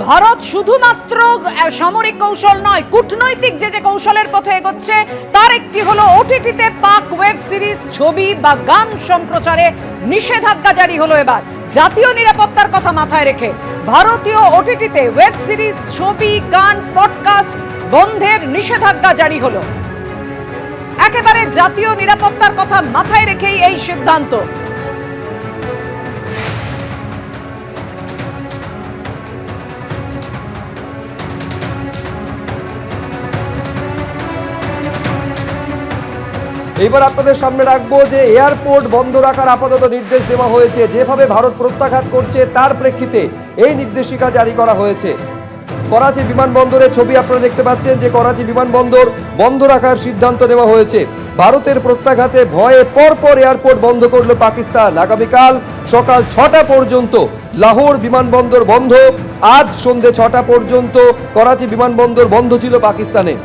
ভারত শুধুমাত্র সামরিক কৌশল নয়, কূটনৈতিক যে কৌশলের পথে এগোচ্ছে তার একটি হলো ওটিটিতে পাক ওয়েব সিরিজ, ছবি বা গান সম্প্রচারে নিষেধাজ্ঞা জারি হলো। এবার জাতীয় নিরাপত্তার কথা মাথায় রেখে ভারতীয় ওটিটিতে ওয়েব সিরিজ, ছবি, গান, পডকাস্ট বন্ধের নিষেধাজ্ঞা জারি হলো। একেবারে জাতীয় নিরাপত্তার কথা মাথায় রেখেই এই সিদ্ধান্ত। এইবার আপনাদের সামনে রাখবো যে এয়ারপোর্ট বন্ধ রাখার আপাতত নির্দেশ দেওয়া হয়েছে। যেভাবে ভারত প্রত্যাঘাত করছে তার প্রেক্ষিতে এই নির্দেশিকা জারি করা হয়েছে। করাচি বিমানবন্দরের ছবি আপনারা দেখতে পাচ্ছেন যে করাচি বিমানবন্দর বন্ধ রাখার সিদ্ধান্ত নেওয়া হয়েছে। ভারতের প্রত্যাঘাতে ভয়ে পরপর এয়ারপোর্ট বন্ধ করল পাকিস্তান। আগামীকাল সকাল 6টা পর্যন্ত লাহোর বিমানবন্দর বন্ধ। আজ সন্ধ্যে 6টা পর্যন্ত করাচি বিমানবন্দর বন্ধ ছিল পাকিস্তানে।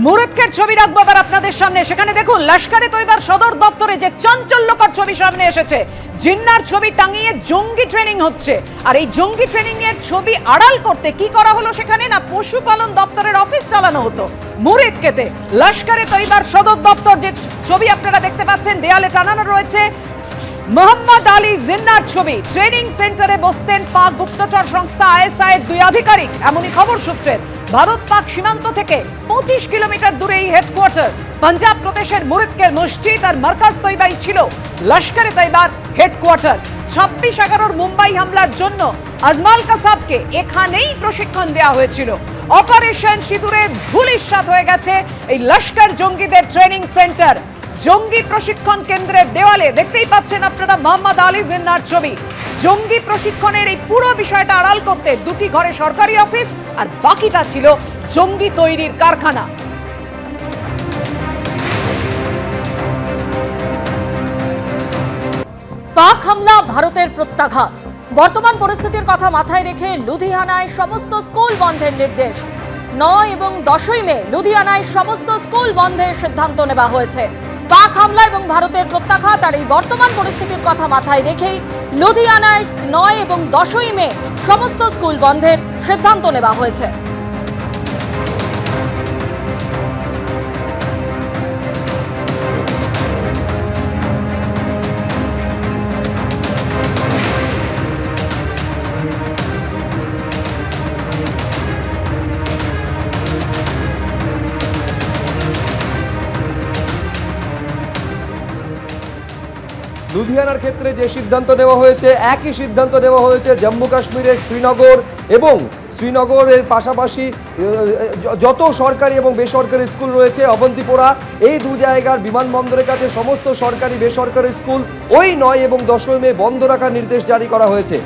মুরিদকের ছবি রাখবো আবার আপনাদের সামনে। সেখানে দেখুন লস্করে তৈবার সদর দপ্তরে যে চাঞ্চল্যকর ছবি সামনে এসেছে। জিন্নার ছবি টাঙিয়ে জঙ্গি ট্রেনিং হচ্ছে। আর এই জঙ্গি ট্রেনিং এর ছবি আড়াল করতে কি করা হলো সেখানে? না, পশুপালন দপ্তরের অফিস চালানো হতো মুরিদকেতে। লস্করে তৈবার সদর দপ্তর যে ছবি আপনারা দেখতে পাচ্ছেন দেয়ালে টানানো রয়েছে মোহাম্মদ আলী জিন্নার ছবি। ট্রেনিং সেন্টারে বসতেন পাক গুপ্তচর সংস্থা আইএসআই এর 2 আধিকারিক, এমনই খবর সূত্রের। ভারত পাক সীমান্ত থেকে 25 কিলোমিটার দূরে এই হেডকোয়ার্টার। পাঞ্জাব প্রদেশের মুরিদকের মসজিদ আর মার্কাজ তৈবাই ছিল লস্করে তৈবার হেডকোয়ার্টার। 26/11 মুম্বাই হামলার জন্য আজমাল কাসাবকে এখানেই প্রশিক্ষণ দেওয়া হয়েছিল। অপারেশন সিঁদুরে ধূলিসাৎ হয়ে গেছে এই লস্কর জঙ্গিদের ট্রেনিং সেন্টার। জঙ্গি প্রশিক্ষণ কেন্দ্রের দেওয়ালে দেখতেই পাচ্ছেন আপনারা মোহাম্মদ আলী জিন্নার ছবি। জঙ্গি প্রশিক্ষণের এই পুরো বিষয়টা আড়াল করতে 2টি ঘরে সরকারি অফিস আর বাকিটা ছিল জঙ্গি তৈরির কারখানা। পাক হামলা, ভারতের প্রত্যাঘাত। বর্তমান পরিস্থিতির কথা মাথায় রেখে লুধিয়ানায় সমস্ত স্কুল বন্ধের নির্দেশ। 9 এবং 10ই মে লুধিয়ানায় সমস্ত স্কুল বন্ধের সিদ্ধান্ত নেওয়া হয়েছে। পাক হামলা এবং ভারতের প্রত্যাঘাত আর এই বর্তমান পরিস্থিতির কথা মাথায় রেখেই লুধিয়ানায় 9 এবং 10ই মে সমস্ত স্কুল বন্ধের সিদ্ধান্ত নেওয়া হয়েছে। লুধিয়ানার ক্ষেত্রে যে সিদ্ধান্ত নেওয়া হয়েছে একই সিদ্ধান্ত নেওয়া হয়েছে জম্মু কাশ্মীরের শ্রীনগর এবং শ্রীনগরের পাশাপাশি যত সরকারি এবং বেসরকারি স্কুল রয়েছে অবন্তিপোরা, এই 2 জায়গার বিমানবন্দরের কাছে সমস্ত সরকারি বেসরকারি স্কুল ওই 9 এবং 10ই মে বন্ধ রাখার নির্দেশ জারি করা হয়েছে।